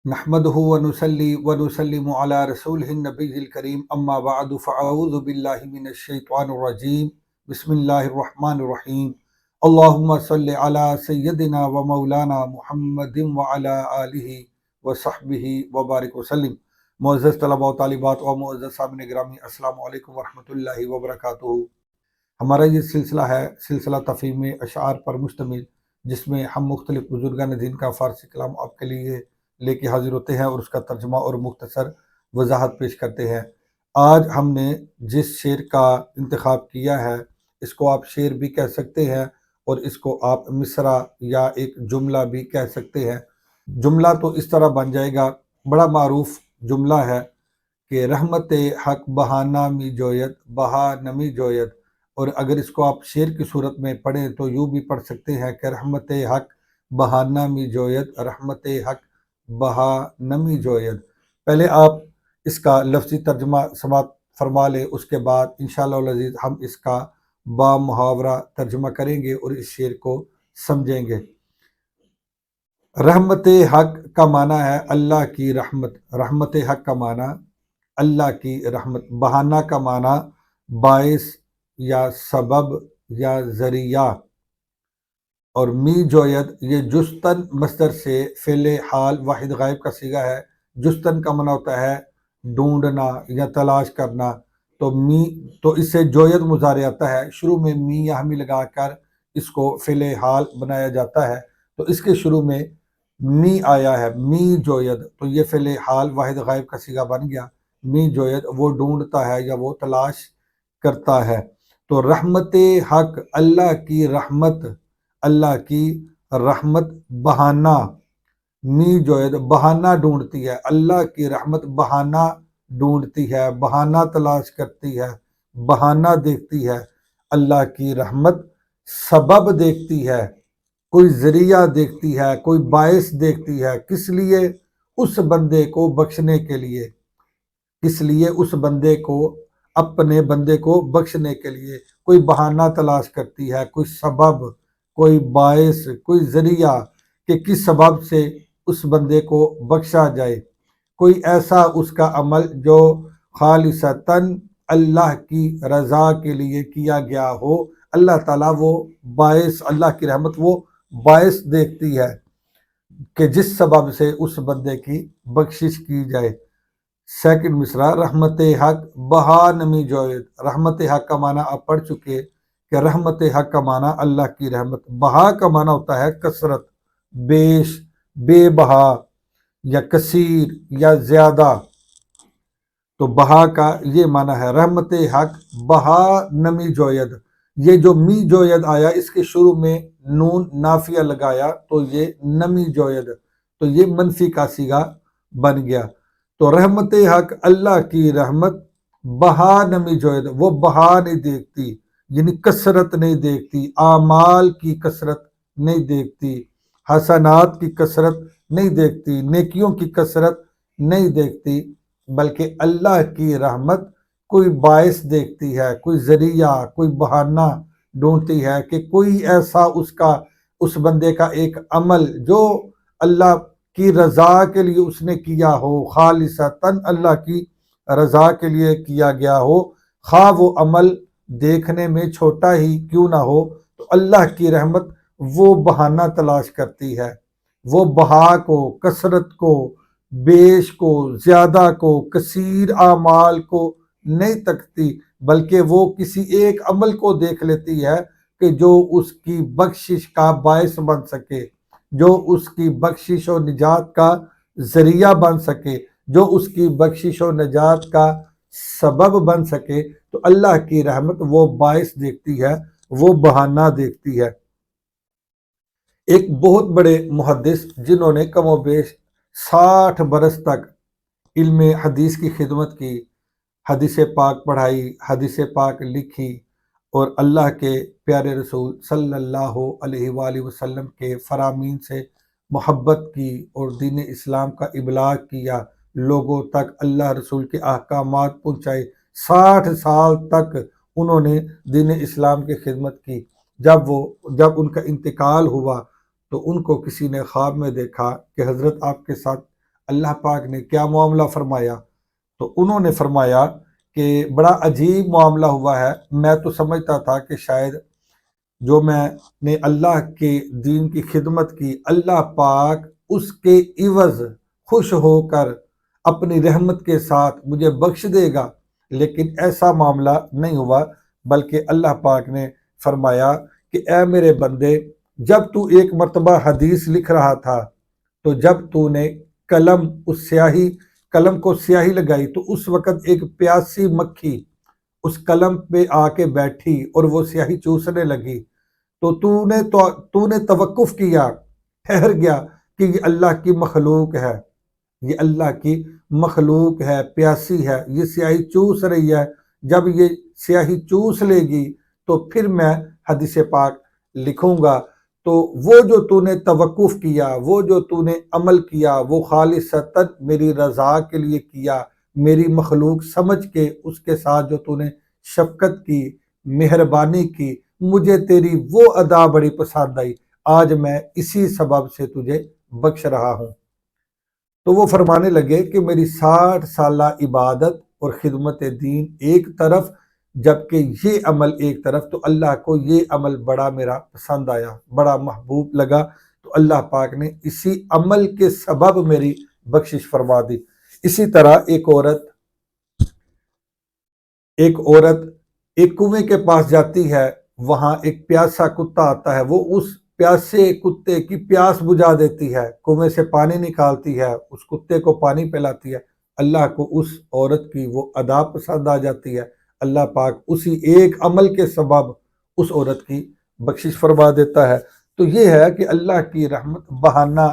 نحمده ونصلي ونسلم على رسوله النبي الكريم اما بعد فاعوذ بالله من الشيطان الرجيم بسم الله الرحمن الرحيم اللهم صل على سيدنا ومولانا محمد وعلى آله وصحبه وبارك وسلم۔ معزز طلباء و طالبات و معزز سامعین گرامی، السلام علیکم ورحمۃ اللہ وبرکاتہ۔ ہمارا یہ سلسلہ ہے سلسلہ تفہیم اشعار پر مشتمل، جس میں ہم مختلف بزرگان دین کا فارسی کلام آپ کے لیے لے کے حاضر ہوتے ہیں اور اس کا ترجمہ اور مختصر وضاحت پیش کرتے ہیں۔ آج ہم نے جس شعر کا انتخاب کیا ہے، اس کو آپ شعر بھی کہہ سکتے ہیں اور اس کو آپ مصرع یا ایک جملہ بھی کہہ سکتے ہیں۔ جملہ تو اس طرح بن جائے گا، بڑا معروف جملہ ہے کہ رحمت حق بہانہ می جویت بہا نمی جویت، اور اگر اس کو آپ شعر کی صورت میں پڑھیں تو یوں بھی پڑھ سکتے ہیں کہ رحمت حق بہانہ می جویت رحمت حق بہا نمی جوید۔ پہلے آپ اس کا لفظی ترجمہ سماعت فرما لیں، اس کے بعد انشاءاللہ العزیز ہم اس کا با محاورہ ترجمہ کریں گے اور اس شعر کو سمجھیں گے۔ رحمت حق کا معنی ہے اللہ کی رحمت، رحمت حق کا معنی اللہ کی رحمت، بہانہ کا معنی باعث یا سبب یا ذریعہ، اور می جوید یہ جستن مصدر سے فعل حال واحد غائب کا صیغہ ہے۔ جستن کا معنی ہوتا ہے ڈھونڈنا یا تلاش کرنا، تو اس سے جوید مضارع آتا ہے، شروع میں می یا ہمی لگا کر اس کو فعل حال بنایا جاتا ہے۔ تو اس کے شروع میں می آیا ہے، می جوید، تو یہ فعل حال واحد غائب کا صیغہ بن گیا۔ می جوید وہ ڈھونڈتا ہے یا وہ تلاش کرتا ہے۔ تو رحمت حق اللہ کی رحمت، اللہ کی رحمت بہانہ، می جوید بہانہ ڈھونڈتی ہے، اللہ کی رحمت بہانہ ڈھونڈتی ہے، بہانہ تلاش کرتی ہے، بہانہ دیکھتی ہے۔ اللہ کی رحمت سبب دیکھتی ہے، کوئی ذریعہ دیکھتی ہے، کوئی باعث دیکھتی ہے، کس لیے؟ اس بندے کو بخشنے کے لیے، کس لیے؟ اس بندے کو، اپنے بندے کو بخشنے کے لیے کوئی بہانہ تلاش کرتی ہے، کوئی سبب، کوئی باعث، کوئی ذریعہ کہ کس سبب سے اس بندے کو بخشا جائے، کوئی ایسا اس کا عمل جو خالصتاً اللہ کی رضا کے لیے کیا گیا ہو۔ اللہ تعالیٰ وہ باعث، اللہ کی رحمت وہ باعث دیکھتی ہے کہ جس سبب سے اس بندے کی بخشش کی جائے۔ سیکنڈ مصرع، رحمت حق بہا نمی جوید۔ رحمت حق کا معنی آپ پڑھ چکے کہ رحمت حق کا معنی اللہ کی رحمت، بہا کا معنی ہوتا ہے کثرت، بیش، بے بہا یا کثیر یا زیادہ، تو بہا کا یہ معنی ہے۔ رحمت حق بہا نمی جوید، یہ جو می جوید آیا اس کے شروع میں نون نافیہ لگایا تو یہ نمی جوید، تو یہ منفی کا صیغہ بن گیا۔ تو رحمت حق اللہ کی رحمت بہا نمی جوید، وہ بہا نہیں دیکھتی، یعنی کثرت نہیں دیکھتی، اعمال کی کثرت نہیں دیکھتی، حسنات کی کثرت نہیں دیکھتی، نیکیوں کی کثرت نہیں دیکھتی، بلکہ اللہ کی رحمت کوئی باعث دیکھتی ہے، کوئی ذریعہ، کوئی بہانہ ڈھونڈتی ہے کہ کوئی ایسا اس بندے کا ایک عمل جو اللہ کی رضا کے لیے اس نے کیا ہو، خالصتاً اللہ کی رضا کے لیے کیا گیا ہو، خواہ وہ عمل دیکھنے میں چھوٹا ہی کیوں نہ ہو، تو اللہ کی رحمت وہ بہانہ تلاش کرتی ہے، وہ بہا کو، کثرت کو، بیش کو، زیادہ کو، کثیر اعمال کو نہیں تکتی، بلکہ وہ کسی ایک عمل کو دیکھ لیتی ہے کہ جو اس کی بخشش کا باعث بن سکے، جو اس کی بخشش و نجات کا ذریعہ بن سکے، جو اس کی بخشش و نجات کا سبب بن سکے، تو اللہ کی رحمت وہ باعث دیکھتی ہے، وہ بہانہ دیکھتی ہے۔ ایک بہت بڑے محدث جنہوں نے کم و بیش 60 برس تک علم حدیث کی خدمت کی، حدیث پاک پڑھائی، حدیث پاک لکھی، اور اللہ کے پیارے رسول صلی اللہ علیہ وآلہ وسلم کے فرامین سے محبت کی اور دین اسلام کا ابلاغ کیا، لوگوں تک اللہ رسول کے احکامات پہنچائے، 60 سال تک انہوں نے دین اسلام کی خدمت کی۔ جب ان کا انتقال ہوا تو ان کو کسی نے خواب میں دیکھا کہ حضرت آپ کے ساتھ اللہ پاک نے کیا معاملہ فرمایا؟ تو انہوں نے فرمایا کہ بڑا عجیب معاملہ ہوا ہے، میں تو سمجھتا تھا کہ شاید جو میں نے اللہ کے دین کی خدمت کی، اللہ پاک اس کے عوض خوش ہو کر اپنی رحمت کے ساتھ مجھے بخش دے گا، لیکن ایسا معاملہ نہیں ہوا، بلکہ اللہ پاک نے فرمایا کہ اے میرے بندے، جب تو ایک مرتبہ حدیث لکھ رہا تھا تو جب تو نے قلم کو سیاہی لگائی تو اس وقت ایک پیاسی مکھی اس قلم پہ آ کے بیٹھی اور وہ سیاہی چوسنے لگی، تو نے توقف کیا، ٹھہر گیا کہ یہ اللہ کی مخلوق ہے، یہ اللہ کی مخلوق ہے، پیاسی ہے، یہ سیاہی چوس رہی ہے، جب یہ سیاہی چوس لے گی تو پھر میں حدیث پاک لکھوں گا۔ تو وہ جو تو نے توقف کیا، وہ جو تو نے عمل کیا، وہ خالصتاً میری رضا کے لیے کیا، میری مخلوق سمجھ کے اس کے ساتھ جو تو نے شفقت کی، مہربانی کی، مجھے تیری وہ ادا بڑی پسند آئی، آج میں اسی سبب سے تجھے بخش رہا ہوں۔ تو وہ فرمانے لگے کہ میری 60 سالہ عبادت اور خدمت دین ایک طرف، جبکہ یہ عمل ایک طرف، تو اللہ کو یہ عمل بڑا میرا پسند آیا، بڑا محبوب لگا، تو اللہ پاک نے اسی عمل کے سبب میری بخشش فرما دی۔ اسی طرح ایک عورت ایک کنویں کے پاس جاتی ہے، وہاں ایک پیاسا کتا آتا ہے، وہ اس پیاسے کتے کی پیاس بجھا دیتی ہے، کنویں سے پانی نکالتی ہے، اس کتے کو پانی پلاتی ہے، اللہ کو اس عورت کی وہ ادا پسند آ جاتی ہے، اللہ پاک اسی ایک عمل کے سبب اس عورت کی بخشش فرما دیتا ہے۔ تو یہ ہے کہ اللہ کی رحمت بہانہ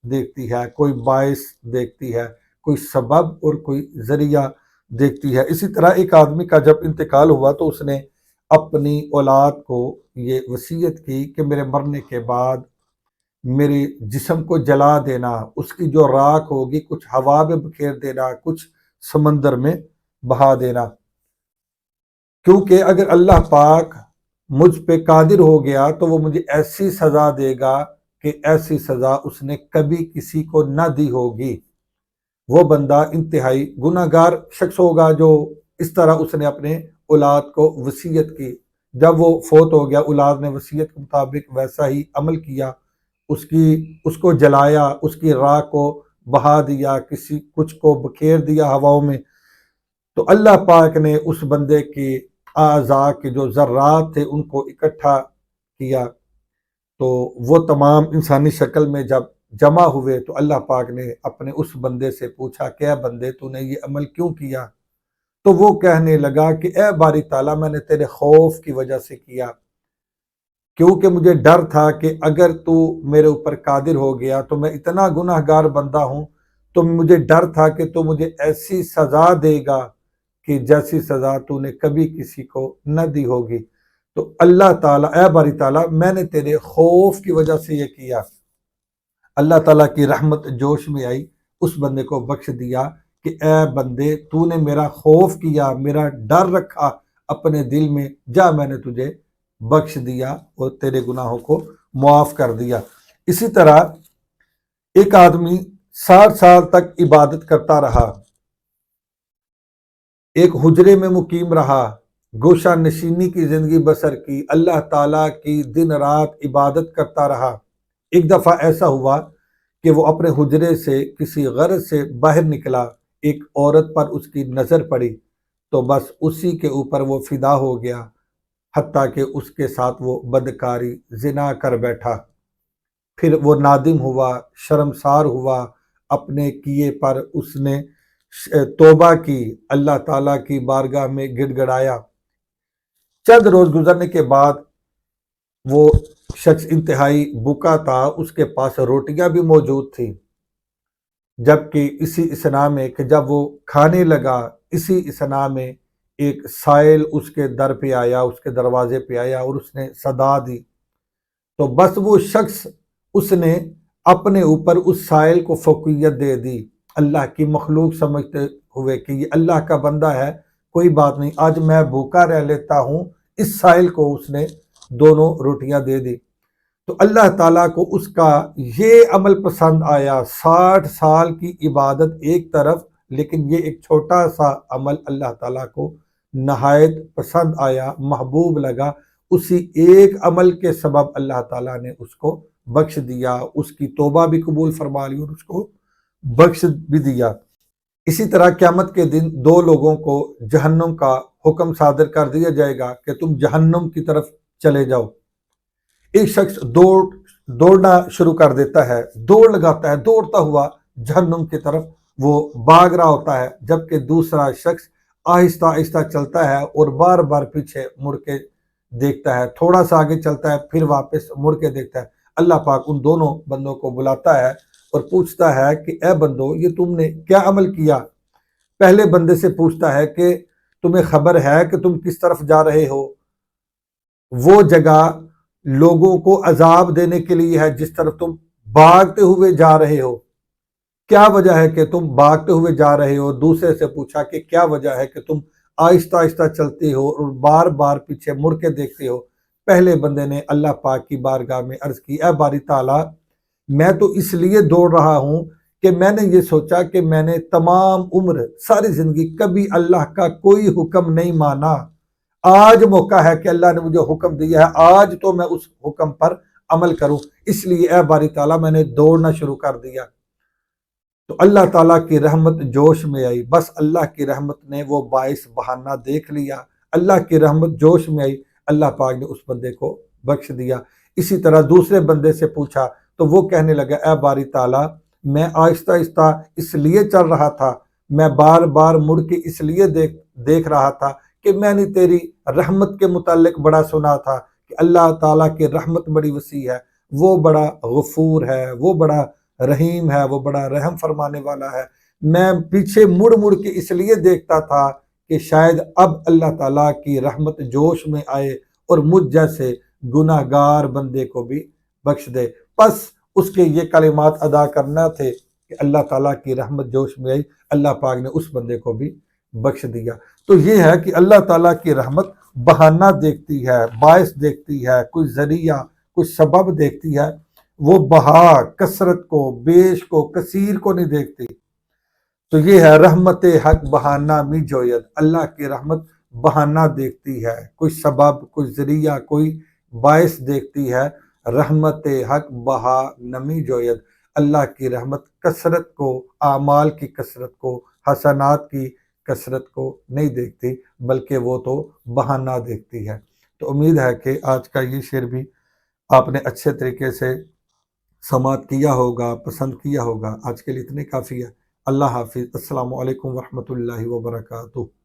دیکھتی ہے، کوئی باعث دیکھتی ہے، کوئی سبب اور کوئی ذریعہ دیکھتی ہے۔ اسی طرح ایک آدمی کا جب انتقال ہوا تو اس نے اپنی اولاد کو یہ وصیت کی کہ میرے مرنے کے بعد میرے جسم کو جلا دینا، اس کی جو راکھ ہوگی کچھ ہوا میں بکھیر دینا، کچھ سمندر میں بہا دینا، کیونکہ اگر اللہ پاک مجھ پہ قادر ہو گیا تو وہ مجھے ایسی سزا دے گا کہ ایسی سزا اس نے کبھی کسی کو نہ دی ہوگی۔ وہ بندہ انتہائی گناہ گار شخص ہوگا جو اس طرح اس نے اپنے اولاد کو وصیت کی، جب وہ فوت ہو گیا اولاد نے وصیت کے مطابق ویسا ہی عمل کیا، اس کو جلایا، اس کی راکھ کو بہا دیا، کچھ کو بکھیر دیا ہواؤں میں، تو اللہ پاک نے اس بندے کے اعضاء کے جو ذرات تھے ان کو اکٹھا کیا، تو وہ تمام انسانی شکل میں جب جمع ہوئے تو اللہ پاک نے اپنے اس بندے سے پوچھا کہ اے بندے تو نے یہ عمل کیوں کیا؟ تو وہ کہنے لگا کہ اے باری تعالیٰ میں نے تیرے خوف کی وجہ سے کیا، کیونکہ مجھے ڈر تھا کہ اگر تو میرے اوپر قادر ہو گیا تو میں اتنا گناہ گار بندہ ہوں، تو مجھے ڈر تھا کہ تو مجھے ایسی سزا دے گا کہ جیسی سزا تو نے کبھی کسی کو نہ دی ہوگی۔ تو اللہ تعالیٰ اے باری تعالیٰ میں نے تیرے خوف کی وجہ سے یہ کیا۔ اللہ تعالیٰ کی رحمت جوش میں آئی، اس بندے کو بخش دیا کہ اے بندے تو نے میرا خوف کیا، میرا ڈر رکھا اپنے دل میں، جا میں نے تجھے بخش دیا اور تیرے گناہوں کو معاف کر دیا۔ اسی طرح ایک آدمی 60 سال تک عبادت کرتا رہا، ایک حجرے میں مقیم رہا، گوشہ نشینی کی زندگی بسر کی، اللہ تعالیٰ کی دن رات عبادت کرتا رہا۔ ایک دفعہ ایسا ہوا کہ وہ اپنے حجرے سے کسی غرض سے باہر نکلا، ایک عورت پر اس کی نظر پڑی تو بس اسی کے اوپر وہ فدا ہو گیا، حتیٰ کہ اس کے ساتھ وہ بدکاری زنا کر بیٹھا۔ پھر وہ نادم ہوا، شرمسار ہوا، اپنے کیے پر اس نے توبہ کی، اللہ تعالیٰ کی بارگاہ میں گڑ گڑایا۔ چند روز گزرنے کے بعد وہ شخص انتہائی بھوکا تھا، اس کے پاس روٹیاں بھی موجود تھیں، جبکہ اسی اثنا میں کہ جب وہ کھانے لگا، اسی اثنا میں ایک سائل اس کے در پہ آیا، اس کے دروازے پہ آیا اور اس نے صدا دی، تو بس وہ شخص اس نے اپنے اوپر اس سائل کو فوقیت دے دی، اللہ کی مخلوق سمجھتے ہوئے کہ یہ اللہ کا بندہ ہے، کوئی بات نہیں، آج میں بھوکا رہ لیتا ہوں، اس سائل کو اس نے دونوں روٹیاں دے دی۔ تو اللہ تعالیٰ کو اس کا یہ عمل پسند آیا، 60 سال کی عبادت ایک طرف، لیکن یہ ایک چھوٹا سا عمل اللہ تعالیٰ کو نہایت پسند آیا، محبوب لگا۔ اسی ایک عمل کے سبب اللہ تعالیٰ نے اس کو بخش دیا، اس کی توبہ بھی قبول فرما لی اور اس کو بخش بھی دیا۔ اسی طرح قیامت کے دن دو لوگوں کو جہنم کا حکم صادر کر دیا جائے گا کہ تم جہنم کی طرف چلے جاؤ۔ ایک شخص دوڑنا شروع کر دیتا ہے، دوڑ لگاتا ہے، دوڑتا ہوا جہنم کی طرف وہ بھاگ رہا ہوتا ہے، جبکہ دوسرا شخص آہستہ آہستہ چلتا ہے اور بار بار پیچھے مڑ کے دیکھتا ہے، تھوڑا سا آگے چلتا ہے پھر واپس مڑ کے دیکھتا ہے۔ اللہ پاک ان دونوں بندوں کو بلاتا ہے اور پوچھتا ہے کہ اے بندو، یہ تم نے کیا عمل کیا؟ پہلے بندے سے پوچھتا ہے کہ تمہیں خبر ہے کہ تم کس طرف جا رہے ہو؟ وہ جگہ لوگوں کو عذاب دینے کے لیے ہے جس طرف تم بھاگتے ہوئے جا رہے ہو، کیا وجہ ہے کہ تم بھاگتے ہوئے جا رہے ہو؟ دوسرے سے پوچھا کہ کیا وجہ ہے کہ تم آہستہ آہستہ چلتے ہو اور بار بار پیچھے مڑ کے دیکھتے ہو؟ پہلے بندے نے اللہ پاک کی بارگاہ میں عرض کی، اے باری تعالیٰ، میں تو اس لیے دوڑ رہا ہوں کہ میں نے یہ سوچا کہ میں نے تمام عمر ساری زندگی کبھی اللہ کا کوئی حکم نہیں مانا، آج موقع ہے کہ اللہ نے مجھے حکم دیا ہے، آج تو میں اس حکم پر عمل کروں، اس لیے اے باری تعالیٰ میں نے دوڑنا شروع کر دیا۔ تو اللہ تعالیٰ کی رحمت جوش میں آئی، بس اللہ کی رحمت نے وہ باعث بہانہ دیکھ لیا، اللہ کی رحمت جوش میں آئی، اللہ پاک نے اس بندے کو بخش دیا۔ اسی طرح دوسرے بندے سے پوچھا تو وہ کہنے لگا، اے باری تعالیٰ، میں آہستہ آہستہ اس لیے چل رہا تھا، میں بار بار مڑ کے اس لیے دیکھ رہا تھا کہ میں نے تیری رحمت کے متعلق بڑا سنا تھا کہ اللہ تعالیٰ کی رحمت بڑی وسیع ہے، وہ بڑا غفور ہے، وہ بڑا رحیم ہے، وہ بڑا رحم فرمانے والا ہے۔ میں پیچھے مڑ مڑ کے اس لیے دیکھتا تھا کہ شاید اب اللہ تعالیٰ کی رحمت جوش میں آئے اور مجھ جیسے گناہ گار بندے کو بھی بخش دے۔ پس اس کے یہ کلمات ادا کرنا تھے کہ اللہ تعالیٰ کی رحمت جوش میں آئی، اللہ پاک نے اس بندے کو بھی بخش دیا۔ تو یہ ہے کہ اللہ تعالیٰ کی رحمت بہانہ دیکھتی ہے، باعث دیکھتی ہے، کوئی ذریعہ، کوئی سبب دیکھتی ہے، وہ بہا کثرت کو، بیش کو، کثیر کو نہیں دیکھتی۔ تو یہ ہے رحمت حق بہانہ می جوید، اللہ کی رحمت بہانہ دیکھتی ہے، کوئی سبب، کوئی ذریعہ، کوئی باعث دیکھتی ہے۔ رحمت حق بہا نمی جوید، اللہ کی رحمت کثرت کو، اعمال کی کثرت کو، حسنات کی کثرت کو نہیں دیکھتی، بلکہ وہ تو بہانہ دیکھتی ہے۔ تو امید ہے کہ آج کا یہ شعر بھی آپ نے اچھے طریقے سے سماعت کیا ہوگا، پسند کیا ہوگا۔ آج کے لیے اتنے کافی ہے۔ اللہ حافظ، السلام علیکم ورحمۃ اللہ وبرکاتہ۔